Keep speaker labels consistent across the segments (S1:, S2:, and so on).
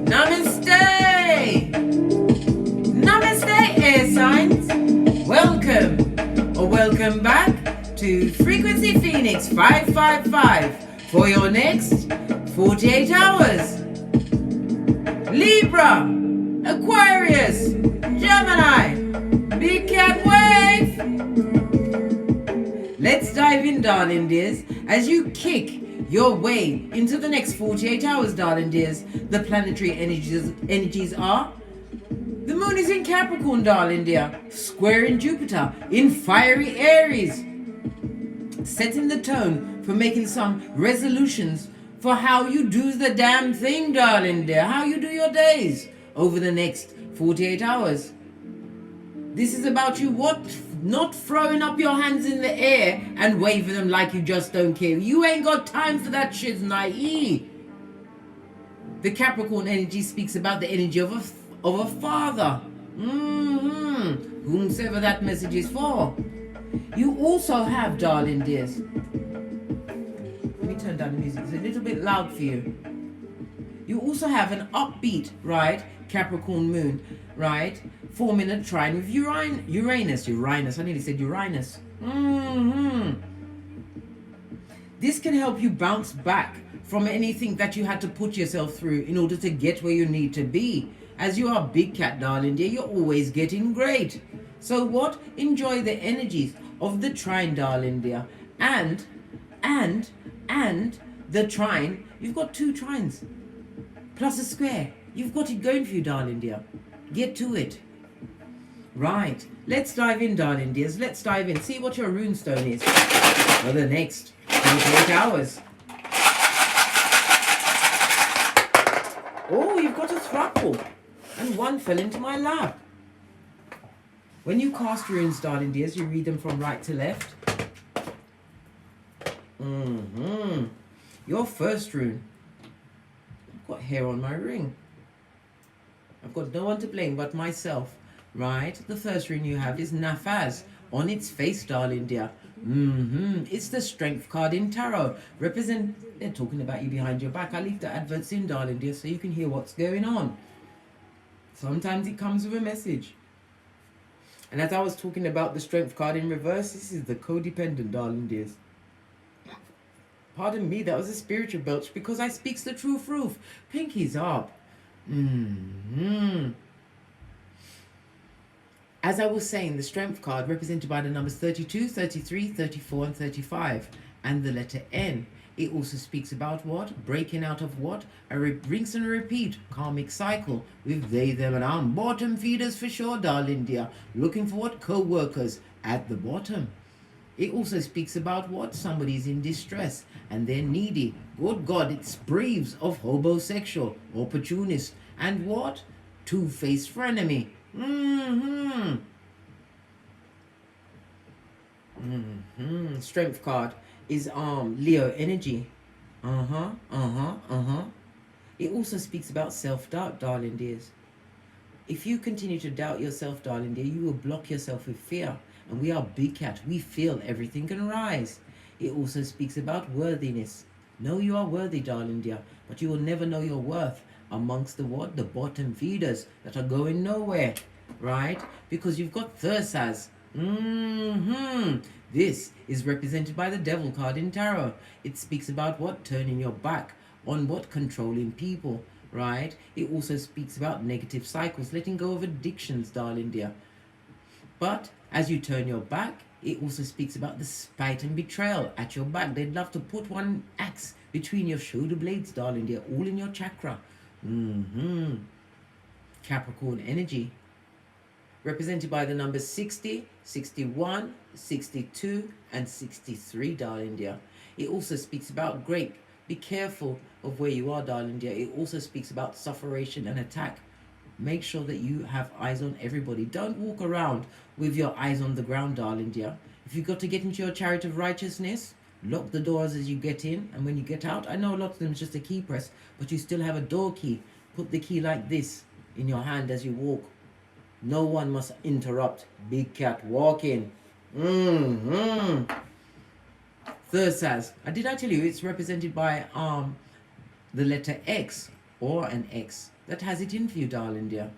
S1: Namaste! Namaste, air signs! Welcome, or welcome back to Frequency Phoenix 555 for your next 48 hours. Libra, Aquarius, Gemini, Big Cat Wave! Let's dive in, darling dears, as you kick your way into the next 48 hours, darling dears. The planetary energies are: the moon is in Capricorn, darling dear, square in Jupiter, in fiery Aries, setting the tone for making some resolutions for how you do the damn thing, darling dear, how you do your days over the next 48 hours. This is about you not throwing up your hands in the air and waving them like you just don't care. You ain't got time for that shit, naive. The Capricorn energy speaks about the energy of a father. Whomsoever that message is for. You also have, darling dears. Let me turn down the music. It's a little bit loud for you. You also have an upbeat, right, Capricorn moon, right, forming a trine with Uranus. I nearly said Uranus. This can help you bounce back from anything that you had to put yourself through in order to get where you need to be. As you are big cat, darling dear, you're always getting great. So what? Enjoy the energies of the trine, darling dear. And the trine, you've got two trines plus a square. You've got it going for you, darling dear. Get to it. Right, let's dive in, darling dears. Let's dive in. See what your runestone is for the next 48 hours. Oh, you've got a thruple. And one fell into my lap. When you cast runes, darling dears, you read them from right to left. Your first rune. I've got hair on my ring. I've got no one to blame but myself. Right? The first rune you have is Nafaz. On its face, darling dear. It's the strength card in tarot. They're talking about you behind your back. I leave the adverts in, darling dear, so you can hear what's going on. Sometimes it comes with a message. And as I was talking about the strength card in reverse, this is the codependent, darling dears. Pardon me, that was a spiritual belch because I speaks the truth. Pinkies up. As I was saying, the strength card represented by the numbers 32, 33, 34 and 35 and the letter N. It also speaks about what? Breaking out of what? A rinse and repeat karmic cycle with they, them and I'm bottom feeders for sure, darling dear. Looking for what? Co-workers at the bottom. It also speaks about what? Somebody's in distress and they're needy. Good God, it breathes of homosexual, opportunist, and what? Two-faced frenemy. Strength card is Leo energy. It also speaks about self-doubt, darling dears. If you continue to doubt yourself, darling dear, you will block yourself with fear. And we are big cat. We feel everything can rise. It also speaks about worthiness. Know you are worthy, darling dear, but you will never know your worth amongst the what? The bottom feeders that are going nowhere, right? Because you've got Thursaz. This is represented by the devil card in tarot. It speaks about what? Turning your back on what? Controlling people, right? It also speaks about negative cycles, letting go of addictions, darling dear. But as you turn your back, it also speaks about the spite and betrayal at your back. They'd love to put one axe between your shoulder blades, darling dear, all in your chakra. Capricorn energy, represented by the numbers 60, 61, 62 and 63, darling dear. It also speaks about grape. Be careful of where you are, darling dear. It also speaks about sufferation and attack. Make sure that you have eyes on everybody. Don't walk around with your eyes on the ground, darling dear. If you've got to get into your chariot of righteousness, lock the doors as you get in, and when you get out, I know a lot of them is just a key press, but you still have a door key. Put the key like this in your hand as you walk. No one must interrupt big cat walking. Thursaz. Did I tell you it's represented by the letter X or an X that has it in for you, darling dear.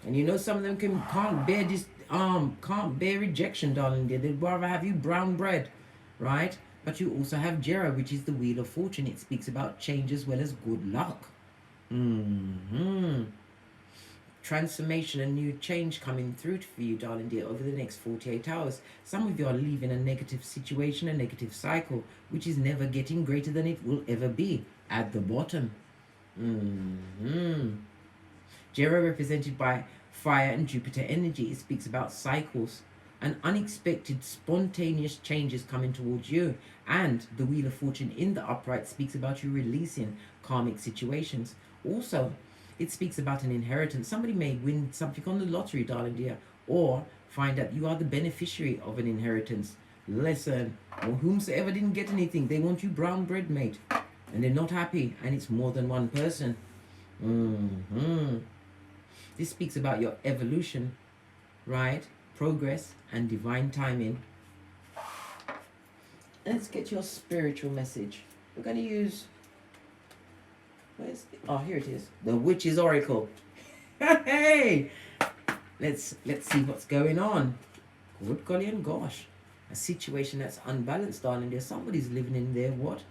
S1: And you know some of them can't bear this can't bear rejection, darling dear. They'd rather have you brown bread, right? But you also have Jera, which is the Wheel of Fortune. It speaks about change as well as good luck. Transformation and new change coming through for you, darling dear, over the next 48 hours. Some of you are leaving a negative situation, a negative cycle, which is never getting greater than it will ever be at the bottom. Jera represented by fire and Jupiter energy. It speaks about cycles and unexpected spontaneous changes coming towards you. And the Wheel of Fortune in the upright speaks about you releasing karmic situations. Also, it speaks about an inheritance. Somebody may win something on the lottery, darling dear, or find that you are the beneficiary of an inheritance. Listen, or whomsoever didn't get anything, they want you brown bread, mate. And they're not happy, and it's more than one person. This speaks about your evolution, right? Progress and divine timing. Let's get your spiritual message. We're going to use... here it is. The Witch's Oracle. Hey! Let's see what's going on. Good golly and gosh. A situation that's unbalanced, darling. There's somebody's living in their what?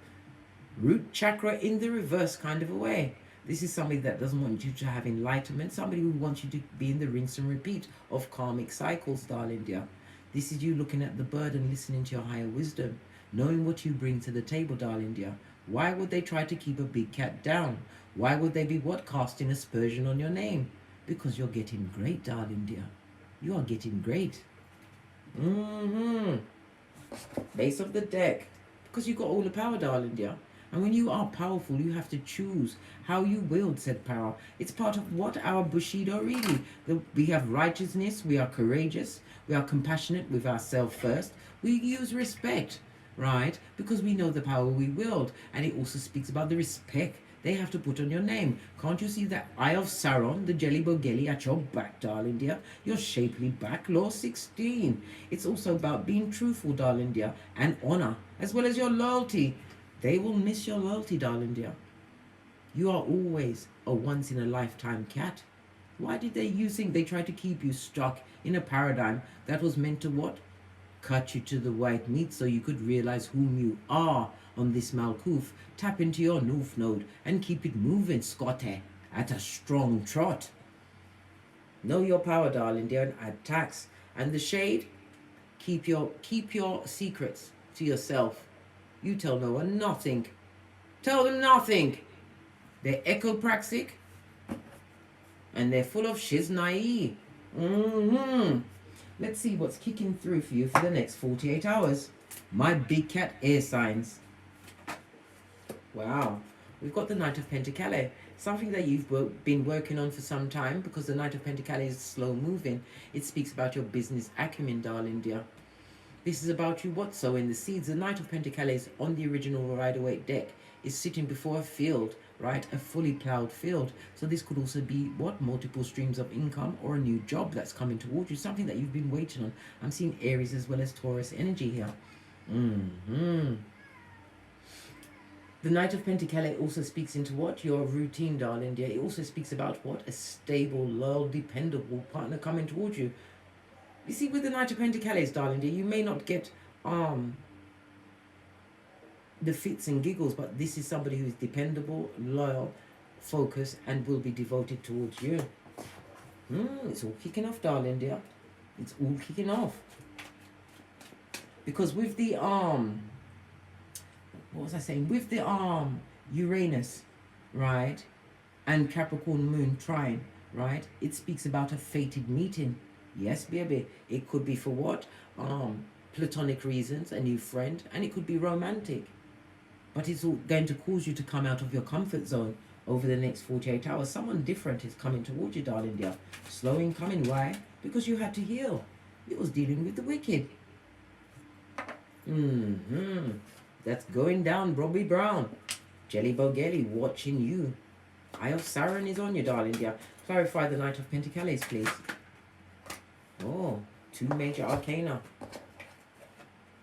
S1: Root chakra in the reverse kind of a way. This is somebody that doesn't want you to have enlightenment. Somebody who wants you to be in the rinse and repeat of karmic cycles, darling dear. This is you looking at the bird and listening to your higher wisdom. Knowing what you bring to the table, darling dear. Why would they try to keep a big cat down? Why would they be casting aspersion on your name? Because you're getting great, darling dear. You are getting great. Base of the deck. Because you've got all the power, darling dear. And when you are powerful, you have to choose how you wield said power. It's part of what our Bushido really. We have righteousness, we are courageous, we are compassionate with ourselves first. We use respect, right? Because we know the power we wield. And it also speaks about the respect they have to put on your name. Can't you see that Eye of Sauron, the Jelly Bogeli at your back, darling dear? Your shapely back, law 16. It's also about being truthful, darling dear, and honor, as well as your loyalty. They will miss your loyalty, darling dear. You are always a once-in-a-lifetime cat. Why did you think they tried to keep you stuck in a paradigm that was meant to what? Cut you to the white meat so you could realize whom you are on this Malkuth. Tap into your North Node and keep it moving, Scotty, at a strong trot. Know your power, darling dear, and add tax. And the shade, keep your secrets to yourself. You tell no one nothing. Tell them nothing. They're ecopraxic and they're full of shiznai. Let's see what's kicking through for you for the next 48 hours. My big cat air signs. Wow. We've got the Knight of Pentacles. Something that you've been working on for some time, because the Knight of Pentacles is slow moving. It speaks about your business acumen, darling dear. This is about you sowing the seeds. The Knight of Pentacles on the original Rider-Waite deck is sitting before a field, right? A fully plowed field. So this could also be multiple streams of income or a new job that's coming towards you. Something that you've been waiting on. I'm seeing Aries as well as Taurus energy here. The Knight of Pentacles also speaks into your routine, darling dear. It also speaks about a stable, loyal, dependable partner coming towards you. You see, with the Knight of Pentacles, darling dear, you may not get the fits and giggles, but this is somebody who is dependable, loyal, focused, and will be devoted towards you. It's all kicking off, darling dear. It's all kicking off. Because with the what was I saying? With the Uranus, right, and Capricorn Moon trine, right, it speaks about a fated meeting. Yes, baby. It could be for what? Platonic reasons, a new friend, and it could be romantic. But it's all going to cause you to come out of your comfort zone over the next 48 hours. Someone different is coming towards you, darling dear. Slow in coming. Why? Because you had to heal. It was dealing with the wicked. That's going down, Robbie Brown. Jelly Bogeli watching you. Eye of Sauron is on you, darling dear. Clarify the Knight of Pentacles, please. Oh, 2 major arcana.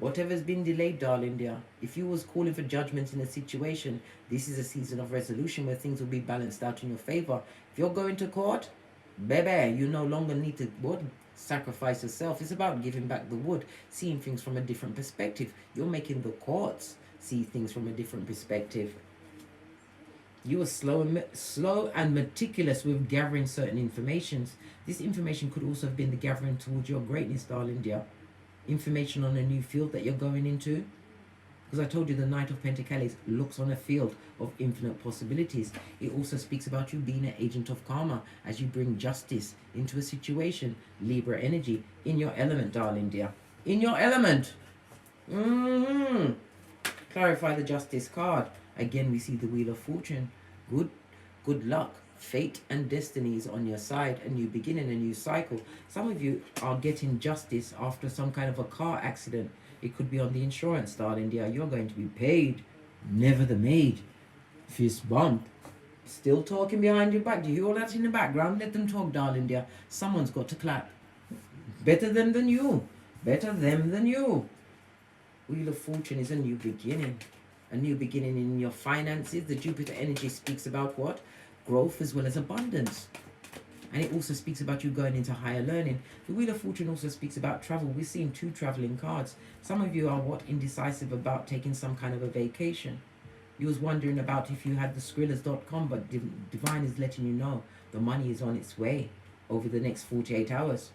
S1: Whatever's been delayed, darling dear, if you was calling for judgment in a situation, this is a season of resolution where things will be balanced out in your favor. If you're going to court, baby, you no longer need to what? Sacrifice yourself. It's about giving back the wood, seeing things from a different perspective. You're making the courts see things from a different perspective. You are slow and meticulous with gathering certain informations. This information could also have been the gathering towards your greatness, darling dear. Information on a new field that you're going into. Because I told you the Knight of Pentacles looks on a field of infinite possibilities. It also speaks about you being an agent of karma as you bring justice into a situation. Libra energy in your element, darling dear. In your element. Clarify the Justice card. Again, we see the Wheel of Fortune. Good luck. Fate and destiny is on your side. A new beginning, a new cycle. Some of you are getting justice after some kind of a car accident. It could be on the insurance, darling dear. You're going to be paid. Never the maid. Fist bump. Still talking behind your back. Do you hear all that in the background? Let them talk, darling dear. Someone's got to clap. Better them than you. Better them than you. Wheel of Fortune is a new beginning. A new beginning in your finances. The Jupiter energy speaks about what? Growth as well as abundance. And it also speaks about you going into higher learning. The Wheel of Fortune also speaks about travel. We're seeing 2 traveling cards. Some of you are what? Indecisive about taking some kind of a vacation. You was wondering about if you had the Skrillers.com, but Divine is letting you know the money is on its way over the next 48 hours.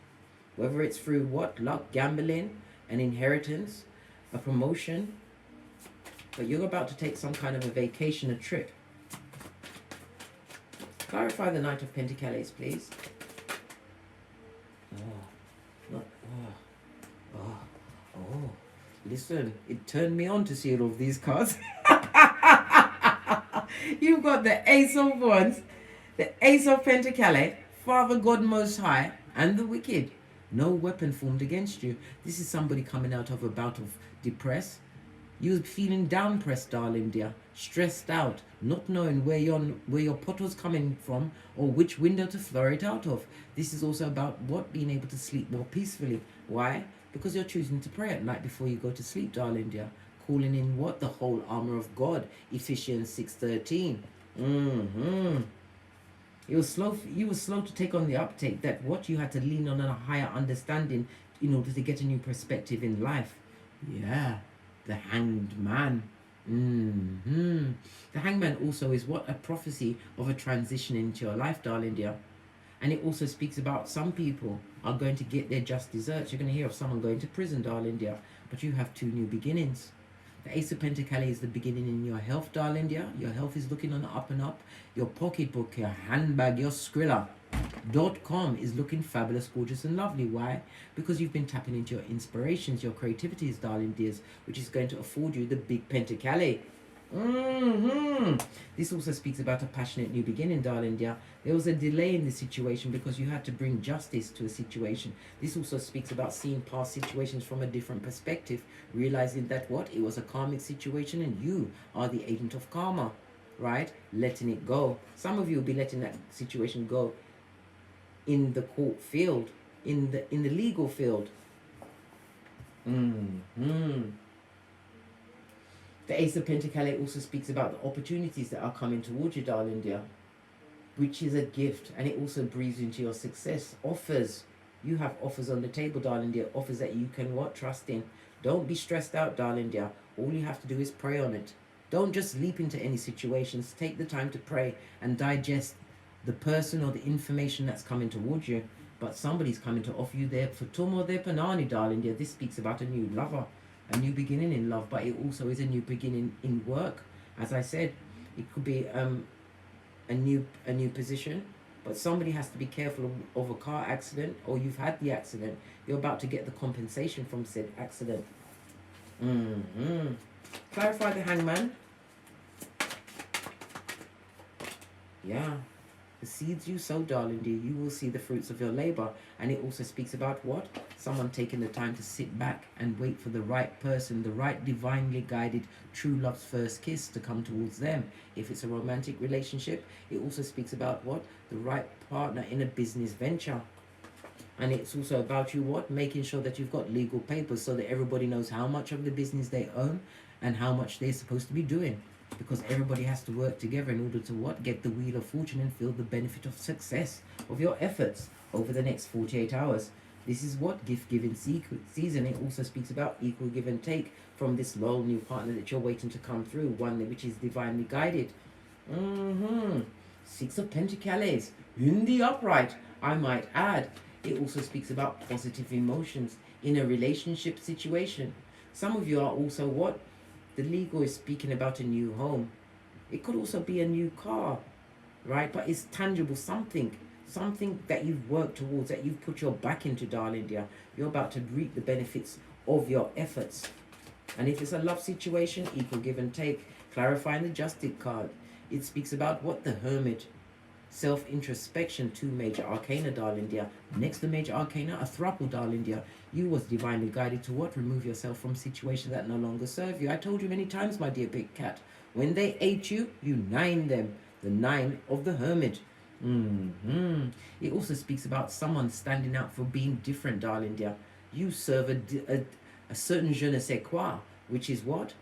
S1: Whether it's through what? Luck, gambling, an inheritance, a promotion. But you're about to take some kind of a vacation, a trip. Clarify the Knight of Pentacles, please. Listen, it turned me on to see all of these cards. You've got the Ace of Wands, the Ace of Pentacles, Father God Most High, and the Wicked. No weapon formed against you. This is somebody coming out of a bout of depressed. You're feeling down-pressed, darling dear, stressed out, not knowing where your pot was coming from or which window to throw it out of. This is also about what? Being able to sleep more peacefully. Why? Because you're choosing to pray at night before you go to sleep, darling dear. Calling in what? The whole armor of God, Ephesians 6:13. You were slow to take on the uptake that what you had to lean on a higher understanding in order to get a new perspective in life. Yeah. The Hanged Man. The Hanged Man also is what? A prophecy of a transition into your life, darling dear. And it also speaks about some people are going to get their just desserts. You're going to hear of someone going to prison, darling dear. But you have 2 new beginnings. The Ace of Pentacles is the beginning in your health, darling dear. Your health is looking on the up and up. Your pocketbook, your handbag, your Skrilla.com is looking fabulous, gorgeous, and lovely. Why? Because you've been tapping into your inspirations, your creativities, darling dears, which is going to afford you the big Pentacles. This also speaks about a passionate new beginning, darling dear. There was a delay in the situation because you had to bring justice to a situation. This also speaks about seeing past situations from a different perspective, realizing that what? It was a karmic situation and you are the agent of karma, right? Letting it go. Some of you will be letting that situation go in the court field, in the legal field. The Ace of Pentacles also speaks about the opportunities that are coming towards you, darling dear, which is a gift, and it also breathes into your success. Offers. You have offers on the table, darling dear. Offers that you can what? Trust in. Don't be stressed out, darling dear. All you have to do is pray on it. Don't just leap into any situations. Take the time to pray and digest the person or the information that's coming towards you. But somebody's coming to offer you their futum or their panani, darling dear. This speaks about a new lover, a new beginning in love, but it also is a new beginning in work. As I said, it could be a new position, but somebody has to be careful of a car accident, or you've had the accident. You're about to get the compensation from said accident. Clarify the Hangman. Yeah. The seeds you sow, darling dear, you will see the fruits of your labor. And it also speaks about what? Someone taking the time to sit back and wait for the right person, the right divinely guided true love's first kiss to come towards them. If it's a romantic relationship, it also speaks about what? The right partner in a business venture. And it's also about you what? Making sure that you've got legal papers so that everybody knows how much of the business they own and how much they're supposed to be doing. Because everybody has to work together in order to what? Get the wheel of fortune and feel the benefit of success of your efforts over the next 48 hours. This is what gift-giving season. It also speaks about equal give and take from this loyal new partner that you're waiting to come through, one which is divinely guided. Six of Pentacles in the upright, I might add. It also speaks about positive emotions in a relationship situation. Some of you are also what? The legal is speaking about a new home. It could also be a new car, right? But it's tangible, something that you've worked towards, that you've put your back into, darling dear. You're about to reap the benefits of your efforts. And if it's a love situation, equal give and take. Clarifying the Justice card. It speaks about what? The Hermit. Self-introspection, 2 major arcana, darling dear. Next to major arcana, a thruple, darling dear. You was divinely guided to what? Remove yourself from situations that no longer serve you. I told you many times, my dear big cat. When they ate you, you 9 them. The 9 of the Hermit. It also speaks about someone standing out for being different, darling dear. You serve a certain je ne sais quoi, which is what?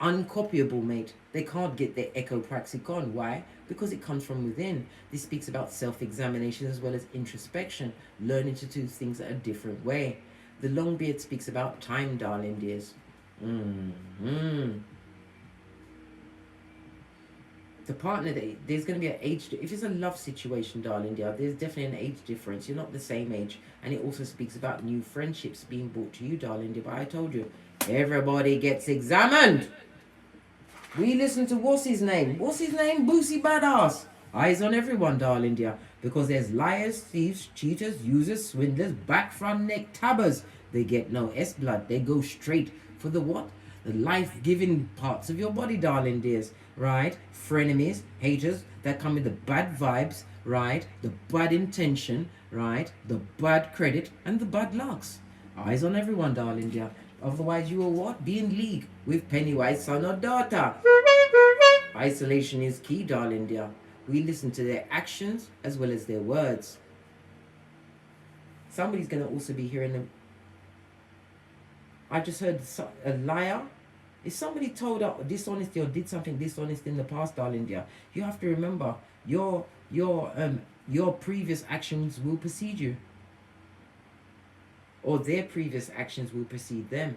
S1: Uncopyable, mate. They can't get their echo praxicon. Why? Because it comes from within. This speaks about self-examination as well as introspection, learning to do things a different way. The long beard speaks about time, darling dears. The partner, there's going to be an age, if it's a love situation, darling dear, there's definitely an age difference. You're not the same age. And it also speaks about new friendships being brought to you, darling dear. But I told you, everybody gets examined. We listen to what's his name? Boosie Badass. Eyes on everyone, darling dear. Because there's liars, thieves, cheaters, users, swindlers, back, front, neck, tabbers. They get no S-blood. They go straight for the what? The life-giving parts of your body, darling dears. Right? Frenemies, haters that come with the bad vibes, right? The bad intention, right? The bad credit and the bad lucks. Eyes on everyone, darling dear. Otherwise you will what? Be in league with Pennywise, son or daughter. Isolation is key, darling dear. We listen to their actions as well as their words. Somebody's going to also be hearing them. I just heard a liar. If somebody told out dishonesty or did something dishonest in the past, darling dear, you have to remember your previous actions will precede you. Or their previous actions will precede them.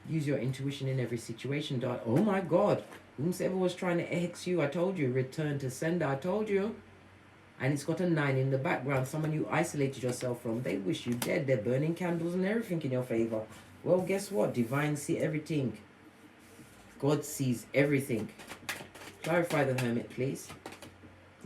S1: Use your intuition in every situation, darling. Oh my God. Whomsoever was trying to hex you, I told you. Return to sender, I told you. And it's got a 9 in the background. Someone you isolated yourself from. They wish you dead. They're burning candles and everything in your favor. Well, guess what? Divine see everything. God sees everything. Clarify the Hermit, please.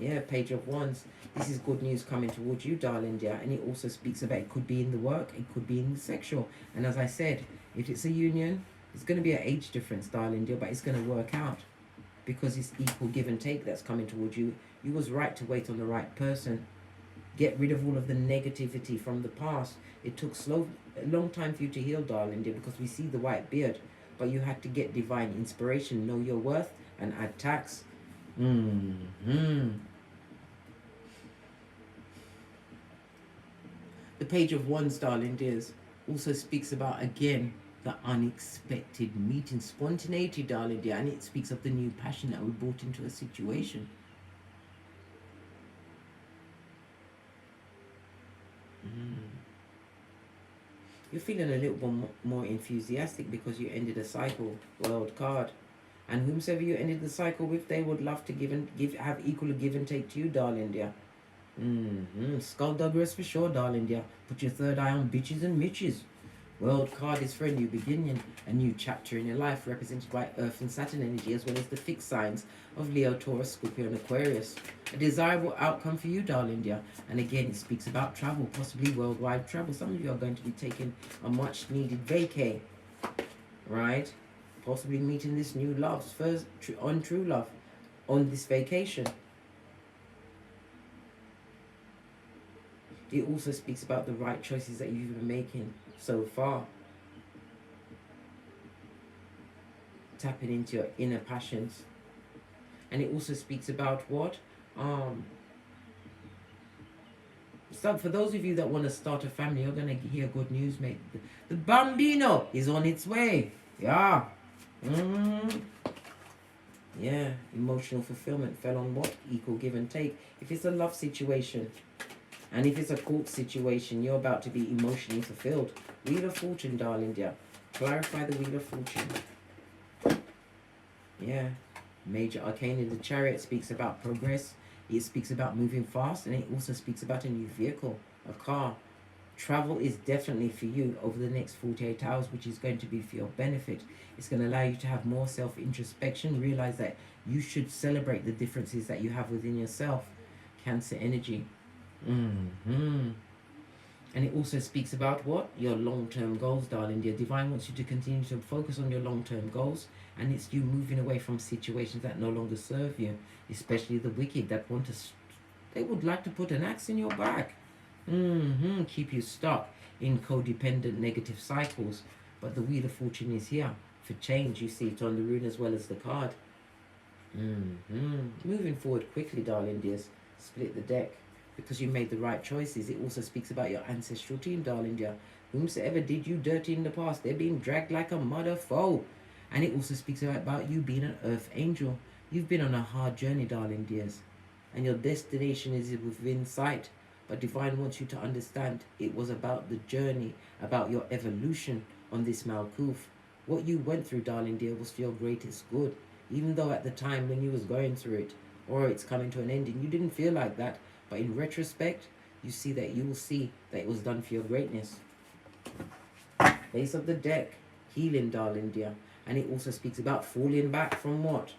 S1: Yeah, Page of Wands. This is good news coming towards you, darling dear. And it also speaks about it could be in the work, it could be in the sexual. And as I said, if it's a union, it's going to be an age difference, darling dear, but it's going to work out. Because it's equal give and take that's coming towards you. You was right to wait on the right person. Get rid of all of the negativity from the past. It took a long time for you to heal, darling dear, because we see the white beard. But you had to get divine inspiration, know your worth, and add tax. The Page of Wands, darling dears, also speaks about, again, the unexpected meeting, spontaneity, darling dear, and it speaks of the new passion that we brought into a situation. You're feeling a little bit more enthusiastic because you ended a cycle, World card. And whomsoever you ended the cycle with, they would love to have equal give and take to you, darling dear. Skullduggerous for sure, darling dear. Put your third eye on bitches and mitches. World card is for a new beginning, a new chapter in your life, represented by Earth and Saturn energy, as well as the fixed signs of Leo, Taurus, Scorpio, and Aquarius. A desirable outcome for you, darling dear. And again, it speaks about travel, possibly worldwide travel. Some of you are going to be taking a much-needed vacay, right? Possibly meeting this new love, first on true love, on this vacation. It also speaks about the right choices that you've been making so far. Tapping into your inner passions. And it also speaks about what? start, for those of you that want to start a family, you're going to hear good news, mate. The bambino is on its way. Yeah. Yeah, emotional fulfillment fell on what? Equal give and take. If it's a love situation, and if it's a court situation, you're about to be emotionally fulfilled. Wheel of Fortune, darling dear. Clarify the Wheel of Fortune. Yeah. Major Arcana, the Chariot speaks about progress. It speaks about moving fast, and it also speaks about a new vehicle, a car. Travel is definitely for you over the next 48 hours, which is going to be for your benefit. It's going to allow you to have more self-introspection, realize that you should celebrate the differences that you have within yourself. Cancer energy. And it also speaks about what? Your long-term goals, darling dear. Divine wants you to continue to focus on your long-term goals, and it's you moving away from situations that no longer serve you, especially the wicked that want to, they would like to put an axe in your back. Keep you stuck in codependent negative cycles. But the Wheel of Fortune is here for change. You see it on the rune as well as the card. Moving forward quickly, darling dears. Split the deck because you made the right choices. It also speaks about your ancestral team, darling dear. Whomsoever did you dirty in the past, they're being dragged like a mother foe. And it also speaks about you being an earth angel. You've been on a hard journey, darling dears, and your destination is within sight. But Divine wants you to understand it was about the journey, about your evolution on this Malkuth. What you went through, darling dear, was for your greatest good. Even though at the time when you was going through it, or it's coming to an ending, you didn't feel like that. But in retrospect, you see that you will see that it was done for your greatness. Base of the deck, healing, darling dear. And it also speaks about falling back from what?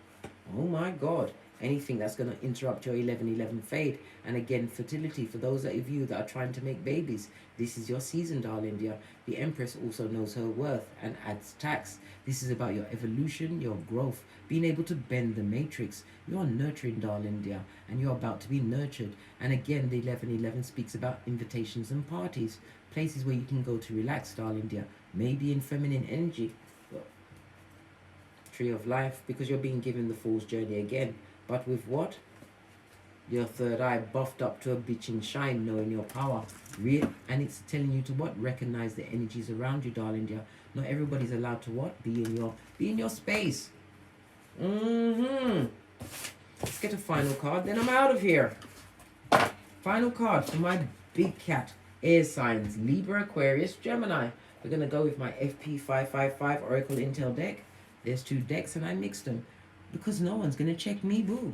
S1: Oh my God. Anything that's going to interrupt your 11-11 fade. And again, fertility for those of you that are trying to make babies. This is your season, darling dear. The Empress also knows her worth and adds tax. This is about your evolution, your growth, being able to bend the matrix. You're nurturing, darling dear, and you're about to be nurtured. And again, the 11-11 speaks about invitations and parties, places where you can go to relax, darling dear. Maybe in feminine energy. Tree of Life, because you're being given the Fool's Journey again. But with what? Your third eye buffed up to a bitching shine, knowing your power. And it's telling you to what? Recognize the energies around you, darling dear. Not everybody's allowed to what? Be in your space. Let's get a final card, then I'm out of here. Final card for my big cat. Air signs, Libra, Aquarius, Gemini. We're going to go with my FP555 Oracle Intel deck. There's 2 decks and I mixed them. Because no one's going to check me, boo.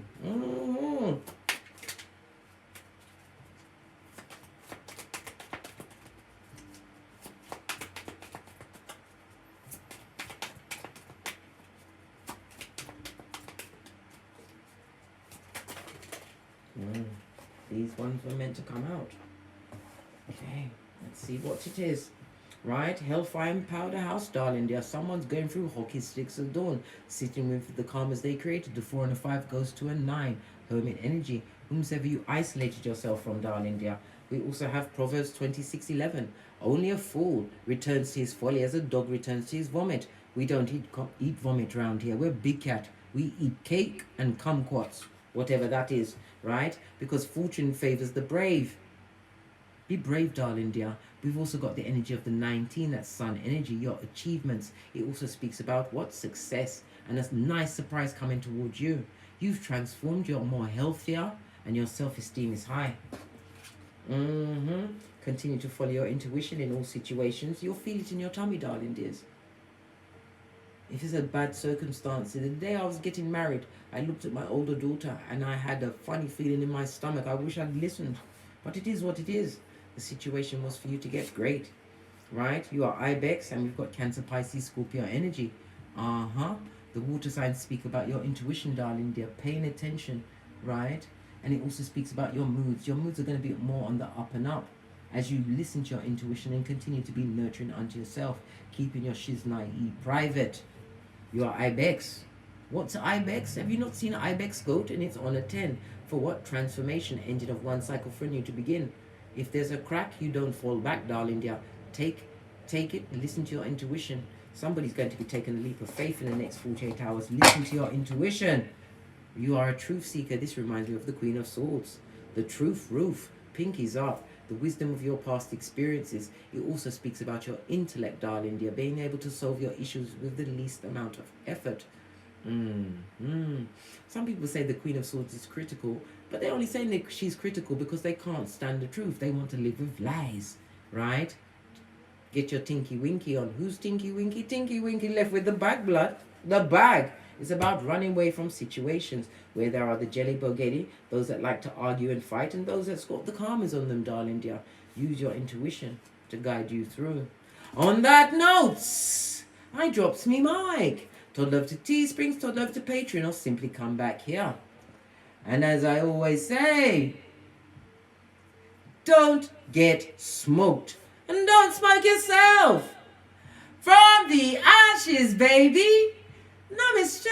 S1: These ones were meant to come out. Okay, let's see what it is. Right, Hellfire and Powder House, darling dear. Someone's going through hockey sticks of dawn, sitting with the karmas they created. The 4 and a 5 goes to a 9. Hermit energy. Whomsoever you isolated yourself from, darling dear. We also have Proverbs 26:11. Only a fool returns to his folly as a dog returns to his vomit. We don't eat vomit around here. We're big cat. We eat cake and kumquats, whatever that is, right? Because fortune favors the brave. Be brave, darling dear. We've also got the energy of the 19, that's sun energy, your achievements. It also speaks about what? Success. And a nice surprise coming towards you. You've transformed, you're more healthier, and your self-esteem is high. Continue to follow your intuition in all situations. You'll feel it in your tummy, darling dears. If it's a bad circumstance, the day I was getting married, I looked at my older daughter and I had a funny feeling in my stomach. I wish I'd listened. But it is what it is. The situation was for you to get great, right? You are Ibex, and we've got Cancer, Pisces, Scorpio energy. The water signs speak about your intuition, darling dear, paying attention, right? And it also speaks about your moods. Your moods are going to be more on the up and up as you listen to your intuition and continue to be nurturing unto yourself, keeping your shiznai private. You are Ibex. What's Ibex? Have you not seen an Ibex goat? And it's on a 10. For what? Transformation, engine of one cycle for new to begin. If there's a crack, you don't fall back, darling dear. Take it, listen to your intuition. Somebody's going to be taking a leap of faith in the next 48 hours. Listen to your intuition. You are a truth seeker. This reminds me of the Queen of Swords. The truth roof. pinkies up. The wisdom of your past experiences. It also speaks about your intellect, darling dear, being able to solve your issues with the least amount of effort. Some people say the Queen of Swords is critical, but they're only saying that she's critical because they can't stand the truth. They want to live with lies, right? Get your Tinky Winky on. Who's Tinky Winky? Tinky Winky left with the bag, blood. The bag. It's about running away from situations where there are the jelly bogetti, those that like to argue and fight, and those that score the karmas on them, darling dear. Use your intuition to guide you through. On that note, I drops me mic. Todd love to Teesprings, Todd love to Patreon, or simply come back here. And as I always say, don't get smoked. And don't smoke yourself. From the ashes, baby. Namaste.